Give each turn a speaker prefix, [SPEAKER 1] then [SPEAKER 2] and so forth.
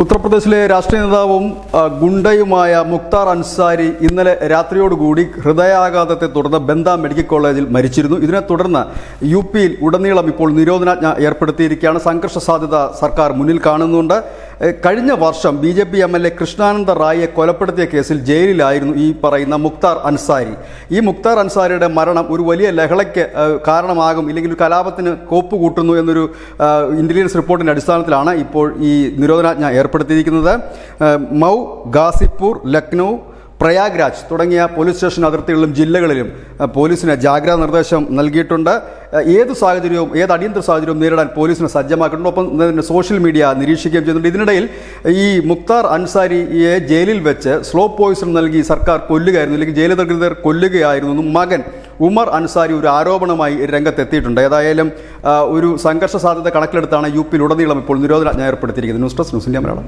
[SPEAKER 1] ഉത്തർപ്രദേശിലെ രാഷ്ട്രീയ നേതാവും ഗുണ്ടയുമായ മുക്താർ അൻസാരി ഇന്നലെ രാത്രിയോടുകൂടി ഹൃദയാഘാതത്തെ തുടർന്ന് ബന്ദ മെഡിക്കൽ കോളേജിൽ മരിച്ചിരുന്നു. ഇതിനെ തുടർന്ന് യു.പിയിൽ ഉടനീളം ഇപ്പോൾ നിരോധനാജ്ഞ ഏർപ്പെടുത്തിയിരിക്കുകയാണ്. സംഘർഷ സാധ്യത സർക്കാർ മുന്നിൽ കാണുന്നുണ്ട്. കഴിഞ്ഞ വർഷം BJP MLA കൃഷ്ണാനന്ദ റായിയെ കൊലപ്പെടുത്തിയ കേസിൽ ജയിലിലായിരുന്നു ഈ പറയുന്ന മുക്താർ അൻസാരി. ഈ മുക്താർ അൻസാരിയുടെ മരണം ഒരു വലിയ ലഹളയ്ക്ക് കാരണമാകും, ഇല്ലെങ്കിൽ ഒരു കലാപത്തിന് കോപ്പ് കൂട്ടുന്നു എന്നൊരു ഇന്റലിജൻസ് റിപ്പോർട്ടിൻ്റെ അടിസ്ഥാനത്തിലാണ് ഇപ്പോൾ ഈ നിരോധനാജ്ഞ ഏർപ്പെടുത്തിയിരിക്കുന്നത്. മൗ, ഗാസിപ്പൂർ, ലക്നൗ, പ്രയാഗ്രാജ് തുടങ്ങിയ പോലീസ് സ്റ്റേഷൻ അതിർത്തികളിലും ജില്ലകളിലും പോലീസിന് ജാഗ്രതാ നിർദ്ദേശം നൽകിയിട്ടുണ്ട്. ഏത് സാഹചര്യവും ഏത് അടിയന്തര സാഹചര്യവും നേരിടാൻ പോലീസിനെ സജ്ജമാക്കിയിട്ടുണ്ട്. ഒപ്പം സോഷ്യൽ മീഡിയ നിരീക്ഷിക്കുകയും ചെയ്യുന്നുണ്ട്. ഇതിനിടയിൽ ഈ മുക്താർ അൻസാരിയെ ജയിലിൽ വെച്ച് സ്ലോ പോയിസൺ നൽകി സർക്കാർ കൊല്ലുകയായിരുന്നു, അല്ലെങ്കിൽ ജയിലധികൃതർ കൊല്ലുകയായിരുന്നു ഉമർ അൻസാരി ഒരു ആരോപണമായി രംഗത്തെത്തിയിട്ടുണ്ട്. ഏതായാലും ഒരു സംഘർഷ സാധ്യത കണക്കിലെടുത്താണ് യു.പിയിൽ ഉടനീളം ഇപ്പോൾ നിരോധനാജ്ഞ ഏർപ്പെടുത്തിയിരിക്കുന്നത്. News desk news India Malayalam.